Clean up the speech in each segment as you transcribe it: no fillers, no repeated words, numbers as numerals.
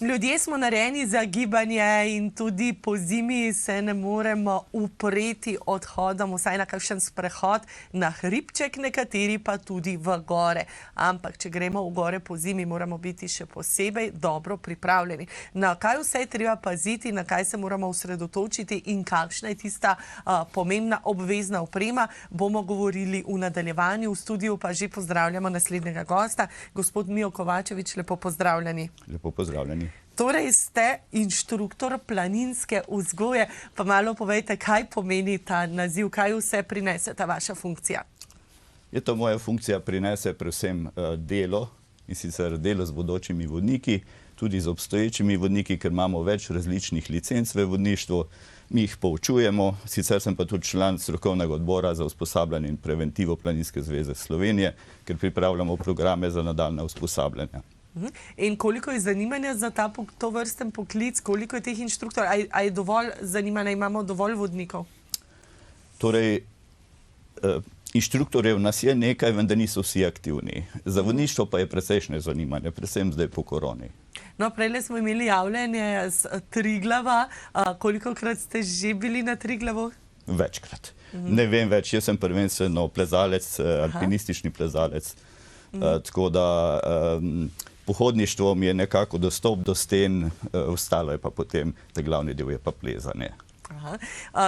Ljudje smo narejeni za gibanje in tudi po zimi se ne moremo upreti odhodom, vsaj na kakšen sprehod, na hribček, nekateri pa tudi v gore. Ampak, če gremo v gore po zimi, moramo biti še posebej dobro pripravljeni. Na kaj vse je treba paziti, na kaj se moramo osredotočiti in kakšna je tista pomembna obvezna oprema, bomo govorili v nadaljevanju. V studiu pa že pozdravljamo naslednjega gosta, gospod Mijo Kovačevič, lepo pozdravljeni. Lepo pozdravljeni. Torej ste inštruktor planinske vzgoje, pa malo povejte, kaj pomeni ta naziv, kaj vse prinese ta vaša funkcija? To moja funkcija prinese predvsem delo, in sicer delo z bodočimi vodniki, tudi z obstoječimi vodniki, ker imamo več različnih licenc v vodništvu, mi jih poučujemo, sicer sem pa tudi član strokovnega odbora za usposabljanje in preventivo Planinske zveze Slovenije, ker pripravljamo programe za nadaljnja usposabljanja. In koliko je zanimanja za to vrsten poklic, koliko je teh inštruktorjev, a je dovolj zanimanja, imamo dovolj vodnikov? Torej, inštruktorjev nas je nekaj, vendar niso vsi aktivni. Za vodništvo pa je precejšnje zanimanje, predvsem zdaj po koroni. No, prejle smo imeli javljanje z Triglava. Kolikokrat ste že bili na Triglavu? Večkrat. Ne vem več, jaz sem prvenstveno plezalec, alpinistični plezalec, tako da pohodništvo mi je nekako dostop do sten, ostalo je pa potem, da glavni del je pa plezanje.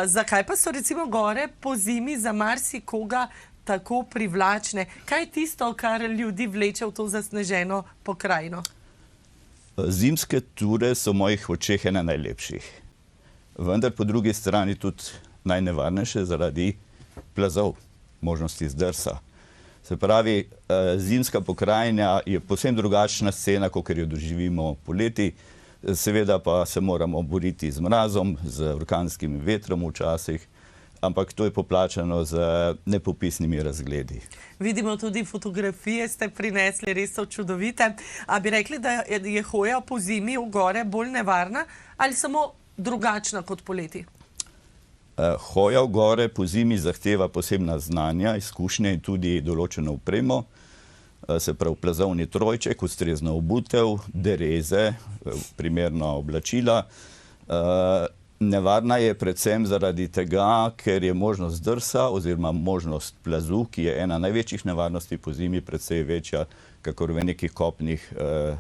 Zakaj pa so recimo gore po zimi za marsikoga tako privlačne? Kaj je tisto, kar ljudi vleče v to zasneženo pokrajino? Zimske ture so v mojih očeh ena najlepših. Vendar po drugi strani tudi najnevarnejše zaradi plazov, možnosti zdrsa. Se pravi, zimska pokrajina je povsem drugačna scena, kot jo doživimo poleti. Seveda pa se moramo boriti z mrazom, z orkanskim vetrom včasih, ampak to je poplačano z nepopisnimi razgledi. Vidimo tudi fotografije, ste prinesli, res so čudovite. A bi rekli, da je hoja po zimi v gore bolj nevarna ali samo drugačna kot poleti? Hoja v gore po zimi zahteva posebna znanja, izkušnje in tudi določeno opremo. Se pravi, plazovni trojček, ustrezna obutev, dereze, primerna oblačila. Nevarna je predvsem zaradi tega, ker je možnost drsa oziroma možnost plazu, ki je ena največjih nevarnosti po zimi, precej večja, kakor v nekih kopnih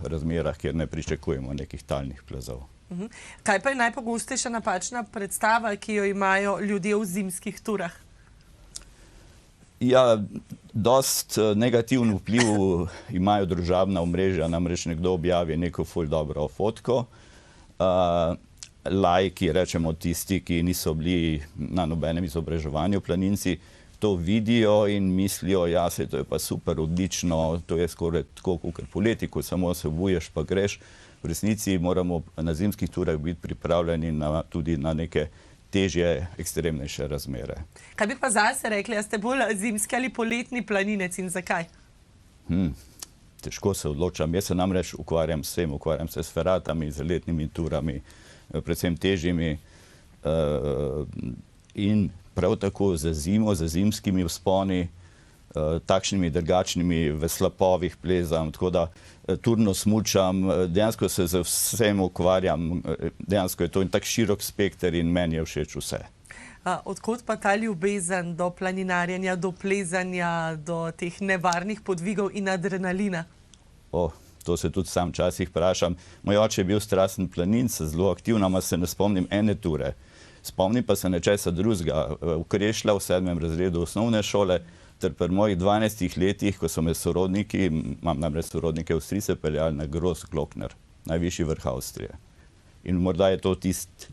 razmerah, kjer ne pričakujemo nekih talnih plazov. Kaj pa je najpogostejša napačna predstava, ki jo imajo ljudje v zimskih turah? Ja, dost negativen vpliv imajo družabna omrežja, namreč nekdo objavi neko ful dobro fotko. Laiki, rečemo tisti, ki niso bili na nobenem izobraževanju planinci, to vidijo in mislijo, ja, se to je pa super, odlično, to je skoraj tako kot poleti, ko samo se obuješ pa greš. V resnici moramo na zimskih turah biti pripravljeni tudi na neke težje, ekstremnejše razmere. Kaj bi pa zase rekli, a ste bolj zimski ali poletni planinec in zakaj? Težko se odločam. Jaz se namreč ukvarjam s tem, ukvarjam se s feratami, z letnimi turami, predvsem težjimi in prav tako za zimo, za zimskimi vzponi, takšnimi drugačnimi v slapovih plezam, tako da turno smučam, dejansko se z vsem ukvarjam, dejansko je to tak širok spekter in meni je všeč vse. Odkot pa ta ljubezen do planinarjenja, do plezanja, do teh nevarnih podvigov in adrenalina? To se tudi sam včasih vprašam. Moj oče je bil strasten planinec, zelo aktivna, ma se ne spomnim ene ture. Spomnim pa se nečesa drugega. V Krešlja v 7. razredu osnovne šole ter pri mojih 12 letih, ko so me sorodniki, imam namreč sorodnike Avstrijce, peljali na Großglockner, najvišji vrh Avstrije. In morda je to tisti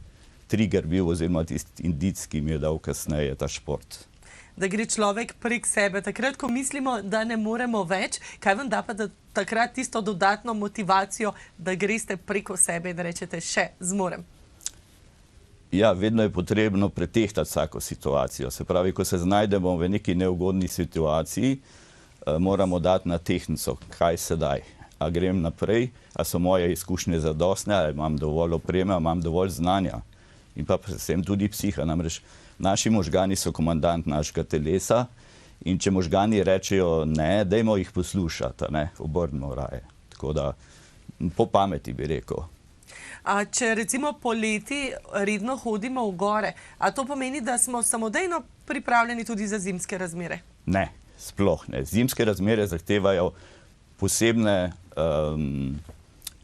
trigger bil, oziroma tisti indic, ki mi je dal kasneje ta šport. Da gre človek prek sebe. Takrat, ko mislimo, da ne moremo več, kaj vam da pa takrat tisto dodatno motivacijo, da greste preko sebe in rečete, še zmorem? Ja, vedno je potrebno pretehtati vsako situacijo. Se pravi, ko se znajdemo v neki neugodni situaciji, moramo dati na tehtnico, kaj sedaj. A grem naprej, a so moje izkušnje zadostne, ali imam dovolj opreme, imam dovolj znanja. In pa predvsem tudi psiha. Namreč naši možgani so komandant našega telesa in če možgani rečejo ne, dajmo jih poslušati, obrnimo raje. Tako da po pameti bi rekel. Če recimo poleti redno hodimo v gore, a to pomeni, da smo samodejno pripravljeni tudi za zimske razmere? Ne, sploh ne. Zimske razmere zahtevajo posebne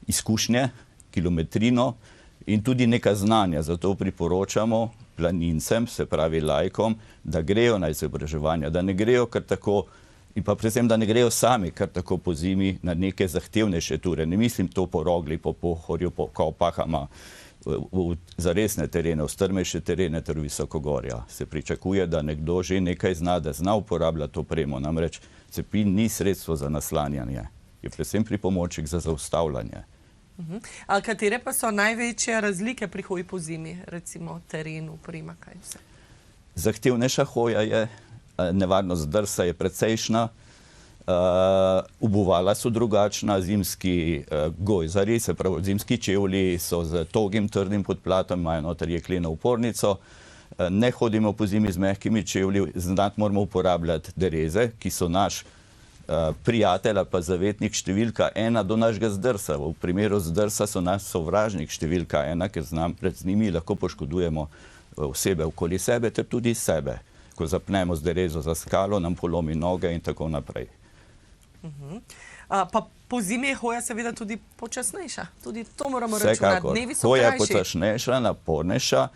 izkušnje, kilometrino in tudi neka znanja. Zato priporočamo planincem, se pravi laikom, da grejo na izobraževanja, da ne grejo kar tako, in pa predvsem, da ne grejo sami kar tako po zimi na neke zahtevnejše ture. Ne mislim to po Rogli, po Pohorju, po Kopahama, za resne terene, v strmejše terene ter visokogorja. Se pričakuje, da nekdo že nekaj zna, da zna uporabljati opremo. Namreč cepin ni sredstvo za naslanjanje, je predvsem pripomoček za zaustavljanje. A katere pa so največje razlike pri hoji po zimi, recimo teren, oprema, kaj vse? Zahtevnejša hoja je, nevarnost drsa je precejšna, obuvala so drugačna, zimski gojzarji, se pravi zimski čevlji so z togim trdnim podplatom, imajo noter jekleno upornico. Ne hodimo po zimi z mehkimi čevlji, znati moramo uporabljati dereze, ki so naš prijatelj ali pa zavetnik številka 1 do našega zdrsa. V primeru zdrsa so naš sovražnik številka 1, ker z njimi lahko poškodujemo osebe okoli sebe ter tudi sebe. Ko zapnemo z derezo za skalo, nam polomi noge in tako naprej. Pa po zimi je hoja seveda tudi počasnejša. Tudi to moramo računati. Dnevi so hoja krajši. počasnejša, napornejša.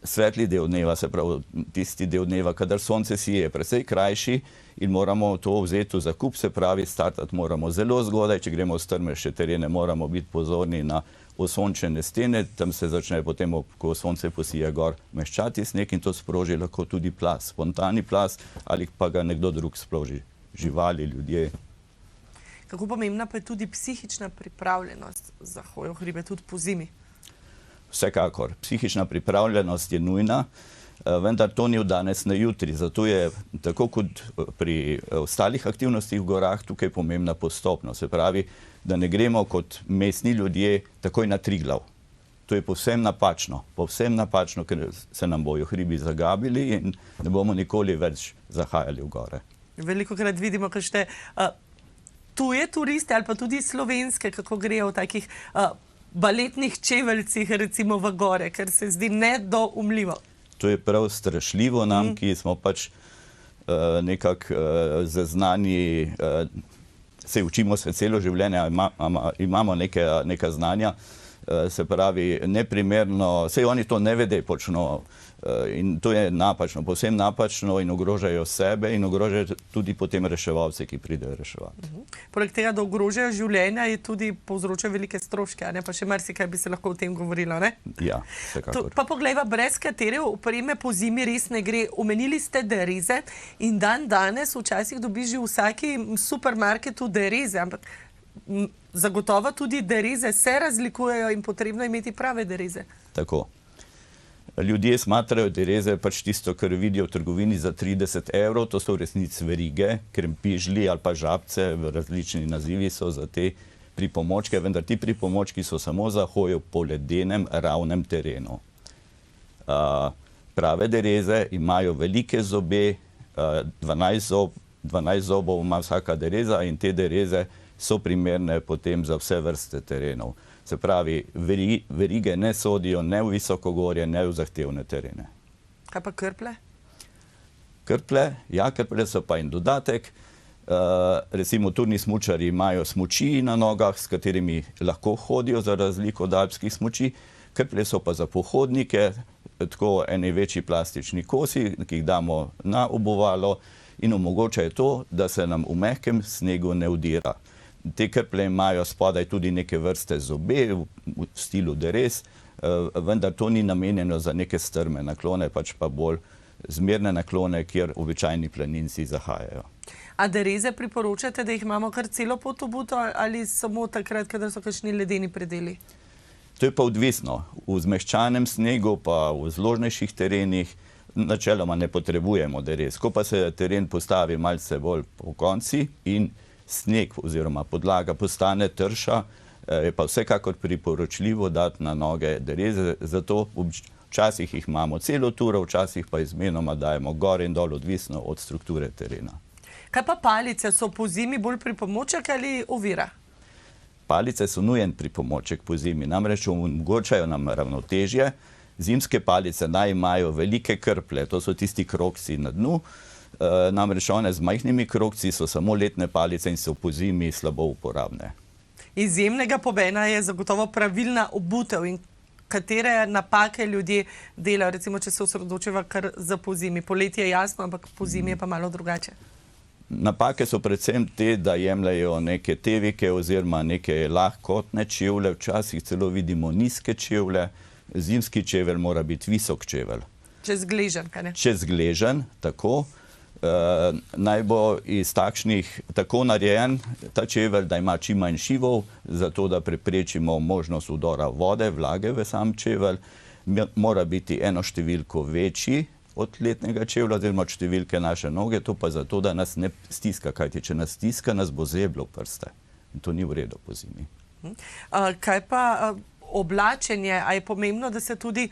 Svetli del dneva, se pravi tisti del dneva, kadar sonce sije, je precej krajši in moramo to vzeti v zakup, se pravi startati moramo zelo zgodaj. Če gremo v strmejše terene, moramo biti pozorni na osončene stene, tam se začne potem, ko sonce posije gor, mehčati sneg in to sproži lahko tudi plaz, spontani plaz ali pa ga nekdo drug sproži, živali, ljudje. Kako pomembna pa je tudi psihična pripravljenost za hojo v hribe tudi po zimi? Vsekakor. Psihična pripravljenost je nujna, vendar to ni od danes na jutri. Zato je, tako kot pri ostalih aktivnostih v gorah, tukaj pomembna postopnost. Se pravi, da ne gremo kot mestni ljudje takoj na Triglav. To je povsem napačno, ker se nam bojo hribi zagabili in ne bomo nikoli več zahajali v gore. Velikokrat vidimo, kakšne tuje turiste ali pa tudi slovenske, kako grejo v takih baletnih čeveljcih recimo v gore, ker se zdi nedoumljivo. To je prav strašljivo nam, ki smo pač nekako zaznani, se učimo se celo življenje, imamo neka znanja, se pravi neprimerno, saj oni to ne vede počno in to je napačno, povsem napačno in ogrožajo sebe in ogrožajo tudi potem reševalce, ki pridejo reševati. Poleg tega, da ogrožajo življenja, je tudi povzročajo velike stroške, a ne pa še marsikaj bi se lahko o tem govorilo, ne? Ja, vsekakor. Pa poglejva, brez katere opreme po zimi res ne gre. Omenili ste dereze in danes včasih dobiš že v vsaki supermarketu dereze, ampak zagotovo tudi dereze se razlikujejo in potrebno imeti prave dereze. Tako. Ljudje smatrajo dereze pač tisto, kar vidijo v trgovini za 30 evrov, to so v resnici verige, krempižlji ali pa žabce, različni nazivi so za te pripomočke, vendar ti pripomočki so samo za hojo po ledenem, ravnem terenu. Prave dereze imajo velike zobe, 12 zobov ima vsaka dereza in te dereze so primerne potem za vse vrste terenov. Se pravi, verige ne sodijo ne v visokogorje, ne v zahtevne terene. Kaj pa krple? Krple, ja, krple so pa in dodatek. Recimo turni smučarji imajo smuči na nogah, s katerimi lahko hodijo za razliko od alpskih smuči. Krple so pa za pohodnike, tako eni večji plastični kosi, ki jih damo na obuvalo in omogočajo to, da se nam v mehkem snegu ne udira. Te krple imajo spodaj tudi neke vrste zobe v stilu derez, vendar to ni namenjeno za neke strme naklone, pač pa bolj zmerne naklone, kjer običajni planinci zahajajo. A dereze priporočate, da jih imamo kar celo pot obuto ali samo takrat, kadar so kakšni ledeni predeli? To je pa odvisno. V zmehčanem snegu pa v zložnejših terenih načeloma ne potrebujemo derez. Ko pa se teren postavi malce bolj pokonci in sneg oziroma podlaga postane trša, je pa vsekakor priporočljivo dati na noge dereze, zato včasih jih imamo celo turo, včasih pa izmenoma dajemo gor in dol, odvisno od strukture terena. Kaj pa palice, so po zimi bolj pripomoček ali ovira? Palice so nujen pripomoček po zimi, namreč omogočajo nam ravnotežje. Zimske palice naj imajo velike krplje, to so tisti krogci na dnu, namreč one z majhnimi krogci so samo letne palice in so po zimi slabo uporabne. Izjemnega pomena je zagotovo pravilna obutev in katere napake ljudje delajo, recimo, če se osredotočiva kar za pozimi. Poletje je jasno, ampak pozimi je pa malo drugače. Napake so predvsem te, da jemljajo neke tevike oziroma neke lahkotne čevlje, včasih celo vidimo nizke čevlje. Zimski čevelj mora biti visok čevelj. Čez gležen, kaj ne? Čez gležen, tako. Naj bo iz takšnih tako narejen ta čevelj, da ima čim manj šivov, zato da preprečimo možnost vdora vode, vlage v sam čevelj. Mora biti eno številko večji od letnega čevlja, oziroma od številke naše noge, to pa zato, da nas ne stiska, kajti če nas stiska, nas bo zeblo prste. In to ni v redu po zimi. Kaj pa oblačenje? A je pomembno, da se tudi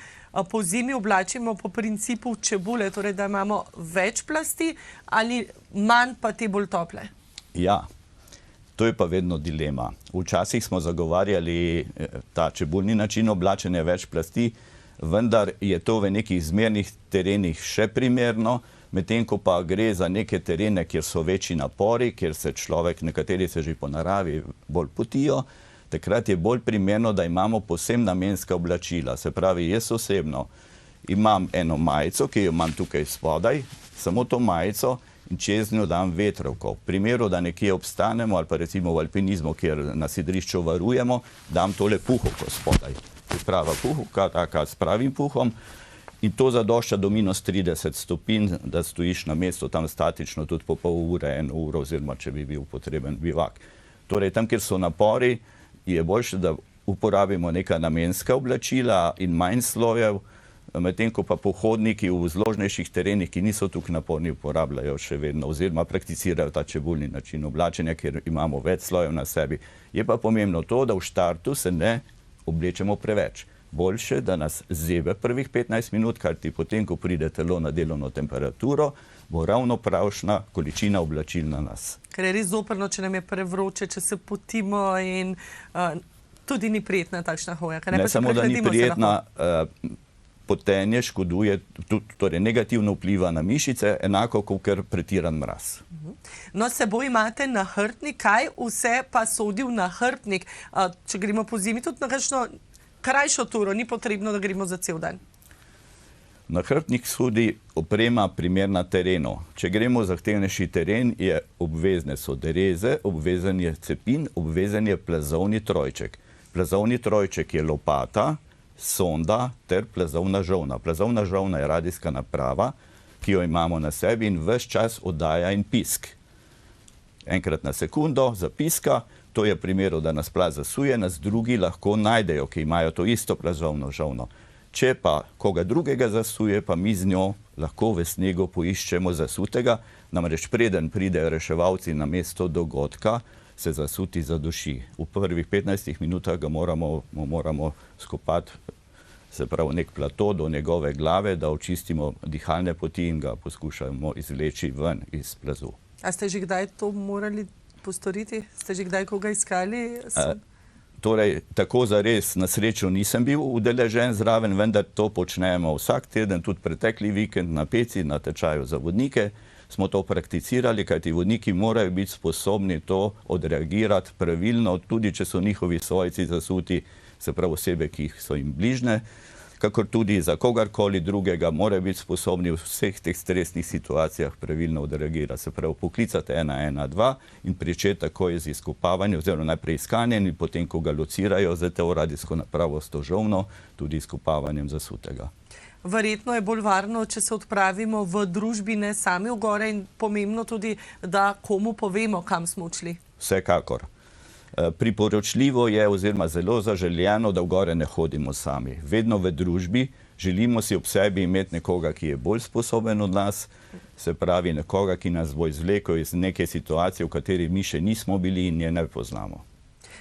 po zimi oblačimo po principu čebule, torej da imamo več plasti ali manj pa te bolj tople? Ja, to je pa vedno dilema. Včasih smo zagovarjali ta čebulni način oblačenja, več plasti, vendar je to v nekih zmernih terenih še primerno, medtem ko pa gre za neke terene, kjer so večji napori, kjer se človek, nekateri se že po naravi bolj potijo, takrat je bolj primerno, da imamo posebno namenska oblačila. Se pravi, jaz osebno imam eno majico, ki jo imam tukaj spodaj, samo to majico in čez njo dam vetrovko. V primeru, da nekje obstanemo ali pa recimo v alpinizmu, kjer na sidrišču varujemo, dam tole puhovko spodaj. Prava puhovka, taka s pravim puhom, in to zadošča do minus 30 stopinj, da stojiš na mestu tam statično tudi po pol ure, 1 uro, oziroma če bi bil potreben bivak. Torej, tam, kjer so napori, je boljše, da uporabimo neka namenska oblačila in manj slojev, medtem ko pa pohodniki v zložnejših terenih, ki niso tukaj naporni, uporabljajo še vedno oziroma prakticirajo ta čebulni način oblačenja, ker imamo več slojev na sebi. Je pa pomembno to, da v štartu se ne oblečemo preveč. Boljše, da nas zebe prvih 15 minut, kajti potem, ko pride telo na delovno temperaturo, bo ravno pravšna količina oblačil na nas. Ker je res zoprno, če nam je prevroče, če se potimo in tudi ni prijetna takšna hoja. Ne samo, da ni prijetna, potenje škoduje, torej negativno vpliva na mišice, enako kot pretiran mraz. No, s seboj imate nahrbtnik. Kaj vse pa sodi v nahrbtnik? Če gremo po zimi tudi na kakšno krajšo turo, ni potrebno, da gremo za cel dan. Nahrbtnik sodi oprema primerna terenu. Če gremo v zahtevnejši teren, je obvezne so dereze, obvezen je cepin, obvezen je plazovni trojček. Plazovni trojček je lopata, sonda ter plazovna žolna. Plazovna žolna je radijska naprava, ki jo imamo na sebi in ves čas oddaja en pisk. Enkrat na sekundo zapiska, to je v primeru, da nas plaz zasuje, nas drugi lahko najdejo, ki imajo to isto plazovno žolno. Če pa koga drugega zasuje, pa mi z njo lahko v snegu poiščemo zasutega, namreč preden pridejo reševalci na mesto dogodka, se zasuti zaduši. V prvih 15 minutah ga moramo skopati, se pravi, nek plato do njegove glave, da očistimo dihalne poti in ga poskušamo izvleči ven iz plazu. A ste že kdaj to morali postoriti? Ste že kdaj koga iskali? Torej, tako zares na srečo nisem bil udeležen zraven, vendar to počnemo vsak teden, tudi pretekli vikend na Peci, na tečaju za vodnike. Smo to prakticirali, kajti vodniki morajo biti sposobni to odreagirati pravilno, tudi če so njihovi svojci zasuti, se pravi osebe, ki so jim bližne, kakor tudi za kogarkoli drugega morajo biti sposobni v vseh teh stresnih situacijah pravilno odreagirati. Se pravi, poklicati 112 in pričeti takoj z izkopavanjem, oziroma najprej iskanjem in potem, ko ga locirajo za to radijsko napravo s to žolno, tudi izkopavanjem zasutega. Verjetno je bolj varno, če se odpravimo v družbi, ne sami v gore, in pomembno tudi, da komu povemo, kam smo odšli. Vsekakor. Priporočljivo je oziroma zelo zaželjeno, da v gore ne hodimo sami. Vedno v družbi, želimo si ob sebi imeti nekoga, ki je bolj sposoben od nas, se pravi nekoga, ki nas bo izvlekel iz neke situacije, v kateri mi še nismo bili in je ne poznamo.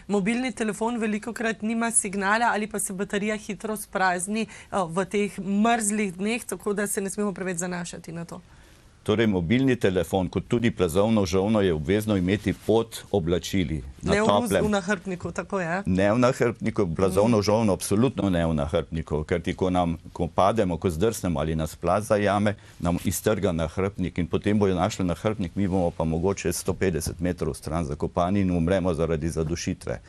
Mobilni telefon velikokrat nima signala ali pa se baterija hitro sprazni v teh mrzlih dneh, tako da se ne smemo preveč zanašati na to. Torej, mobilni telefon, kot tudi plazovno žolno, je obvezno imeti pod oblačili. Ne v nahrbtniku, tako je? Ne v nahrbtniku, plazovno žolno absolutno ne v nahrbtniku, ker ko pademo, ko zdrsnemo ali nas plaz zajame, nam iztrga nahrbtnik in potem bojo našli nahrbtnik, mi bomo pa mogoče 150 metrov stran zakopani in umremo zaradi zadušitve.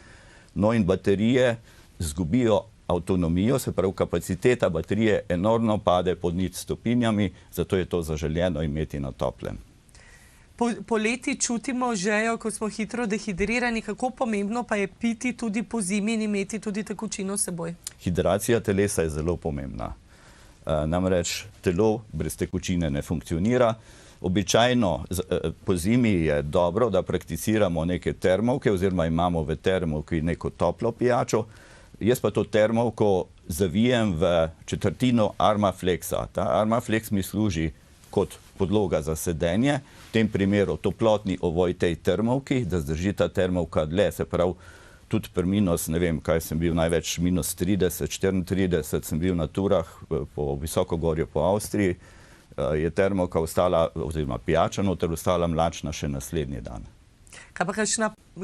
No in baterije zgubijo avtonomijo, se pravi kapaciteta baterije enormno pade pod 0 stopinjami, zato je to zaželjeno imeti na toplem. Poleti čutimo žejo, ko smo hitro dehidrirani, kako pomembno pa je piti tudi po zimi in imeti tudi tekočino s seboj? Hidracija telesa je zelo pomembna. Namreč telo brez tekočine ne funkcionira. Običajno po zimi je dobro, da prakticiramo neke termovke oziroma imamo v termovki neko toplo pijačo. Jaz pa to termovko zavijem v četrtino Armaflexa. Ta Armaflex mi služi kot podloga za sedenje, v tem primeru toplotni ovoj tej termovki, da zdrži ta termovka dlje, se pravi tudi pri minus, ne vem, kaj sem bil, največ minus 30, 34 sem bil na turah po Visokogorju po Avstriji, je termovka ostala, oziroma pijača noter ostala mlačna še naslednji dan.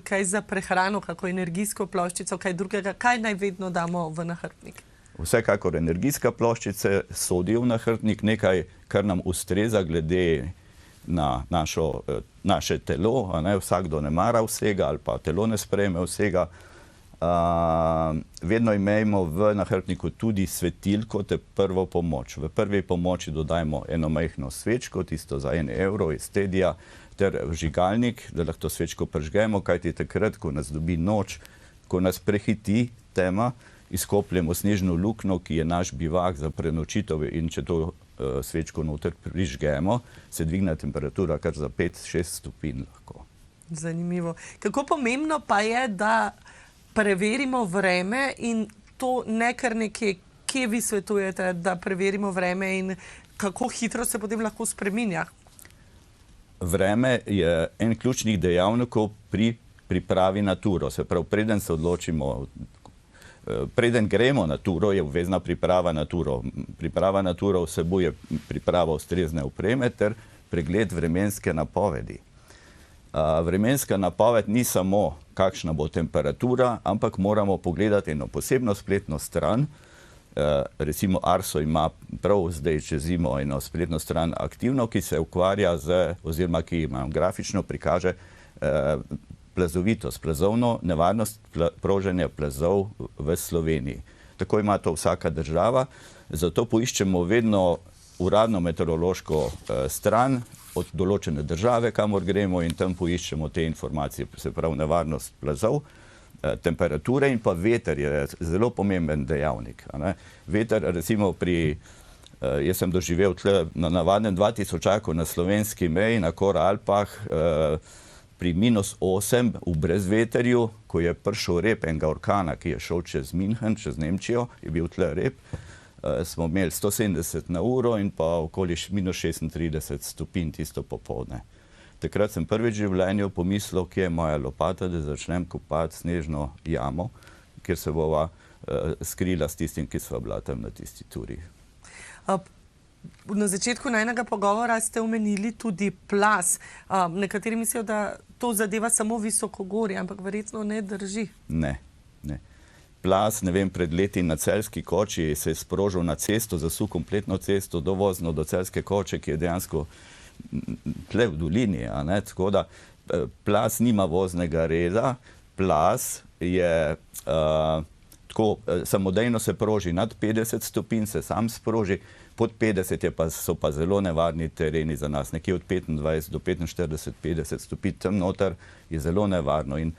Kaj za prehrano, kako energijsko ploščico, kaj drugega, kaj naj vedno damo v nahrbtnik? Vsekakor energijska ploščice sodijo v nahrbtnik, nekaj, kar nam ustreza glede na naše telo, vsakdo ne mara vsega ali pa telo ne sprejme vsega. Vedno imejmo v nahrbtniku tudi svetilko, te prvo pomoč. V prvi pomoči dodajmo eno majhno svečko, tisto za 1 evro iz Tedija, ter vžigalnik, da lahko svečko prižgemo, kajti takrat, ko nas dobi noč, ko nas prehiti tema, izkopljemo snežno luknjo, ki je naš bivak za prenočitev in če to svečko noter prižgemo, se dvigne temperatura kar za 5-6 stopinj lahko. Zanimivo. Kako pomembno pa je, da preverimo vreme in to ne kar nekje, kje vi svetujete, da preverimo vreme in kako hitro se potem lahko spreminja? Vreme je en ključnih dejavnikov pri pripravi na turo. Se pravi, preden se odločimo, preden gremo na turo, je obvezna priprava na turo. Priprava na turo vsebuje pripravo ustrezne opreme ter pregled vremenske napovedi. Vremenska napoved ni samo, kakšna bo temperatura, ampak moramo pogledati eno posebno spletno stran. Recimo Arso ima prav zdaj čez zimo eno spletno stran aktivno, ki se ukvarja z, oziroma ki ima grafično prikaže plazovitost, plazovno nevarnost proženja plazov v Sloveniji. Tako ima to vsaka država, zato poiščemo vedno uradno meteorološko stran od določene države, kamor gremo in tam poiščemo te informacije, se pravi nevarnost plazov, temperature in pa veter je zelo pomemben dejavnik. Veter, recimo jaz sem doživel tle na navadnem 2000 na slovenski meji, na Koralpah, pri -8 v brezveterju, ko je prišel rep enega orkana, ki je šel čez München, čez Nemčijo, je bil tle rep, smo imeli 170 na uro in pa okoli -36 stopinj tisto popoldne. Takrat sem prvič v življenju pomislil, kje je moja lopata, da začnem kopati snežno jamo, kjer se bova skrila s tistim, ki sva bila tam na tisti turi. Na začetku najnega pogovora ste omenili tudi plaz. Nekateri mislijo, da to zadeva samo Visokogorje, ampak verjetno ne drži. Ne. Plaz, ne vem, pred leti na Celjski koči se je sprožil na cesto, zasul kompletno cesto dovozno do Celjske koče, ki je dejansko tle v dolini, tako da plaz nima voznega reda, plaz je tako, samodejno se proži nad 50 stopinj, se sam sproži, pod 50 so pa zelo nevarni tereni za nas, nekje od 25 do 45, 50 stopinj tam noter je zelo nevarno in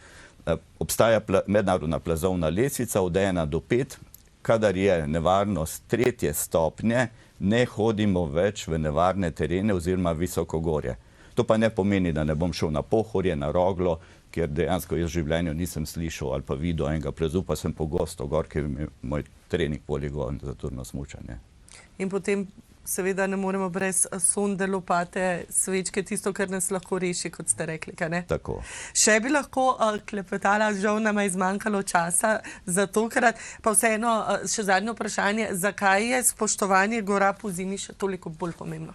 obstaja mednarodna plazovna lestvica od 1 do 5, kadar je nevarnost 3. stopnje, ne hodimo več v nevarne terene oziroma Visokogorje. To pa ne pomeni, da ne bom šel na Pohorje, na Roglo, kjer dejansko jaz v življenju nisem slišal ali pa videl enega plazu, pa sem pogosto gor, ker je moj trening poligon za turno smučanje. In potem seveda ne moremo brez sonde, lopate, svečke, tisto, kar nas lahko reši, kot ste rekli, kaj ne? Tako. Še bi lahko klepetala, žal nama je zmanjkalo časa za tokrat, pa vseeno še zadnje vprašanje, zakaj je spoštovanje gora pozimi še toliko bolj pomembno?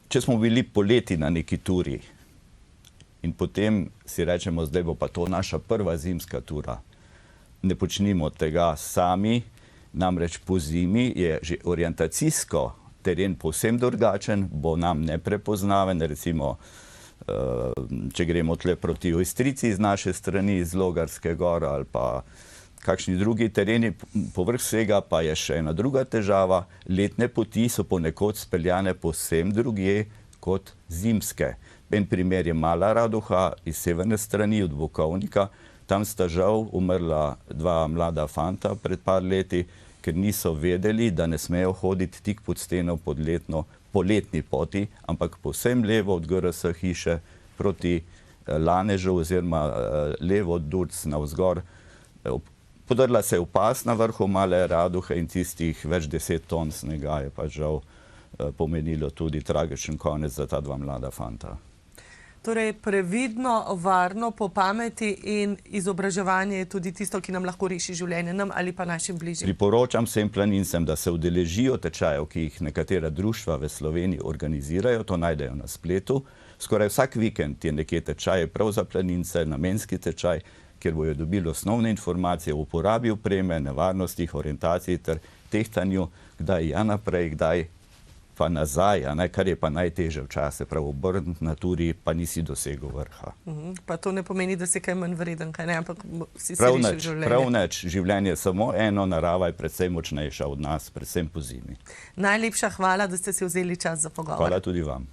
Če smo bili poleti na neki turi in potem si rečemo, zdaj bo pa to naša prva zimska tura, ne počnimo tega sami, namreč po zimi je že orientacijsko teren povsem drugačen, bo nam neprepoznaven, recimo, če gremo tle proti Ojstrici z naše strani, iz Logarske gore ali pa kakšni drugi tereni, povrh vsega pa je še ena druga težava, letne poti so ponekod speljane povsem drugje kot zimske. En primer je Mala Radoha iz severne strani od Bukovnika, tam sta žal umrla dva mlada fanta pred par leti, ker niso vedeli, da ne smejo hoditi tik pod steno po letni poti, ampak povsem levo od GRS hiše proti Lanežu oziroma levo od Durc navzgor. Podrla se je v pas na vrhu Male Radohe in tistih več 10 ton snega je pa žal pomenilo tudi tragičen konec za ta dva mlada fanta. Torej, previdno, varno, po pameti in izobraževanje je tudi tisto, ki nam lahko reši življenje nam ali pa našim bližnjim. Priporočam vsem planincem, da se udeležijo tečajev, ki jih nekatera društva v Sloveniji organizirajo, to najdejo na spletu. Skoraj vsak vikend je nekje tečaj prav za planince, namenski tečaj, kjer bojo dobili osnovne informacije o uporabi opreme, nevarnostih, orientaciji ter tehtanju, kdaj ja naprej, kdaj pa nazaj, kar je pa najtežje včasih, prav obrniti na turi, pa nisi dosegel vrha. Pa to ne pomeni, da si kaj manj vreden, kaj ne, ampak si rešil življenje. Prav nič, življenje je samo eno, narava je predvsem močnejša od nas, predvsem po zimi. Najlepša hvala, da ste si vzeli čas za pogovor. Hvala tudi vam.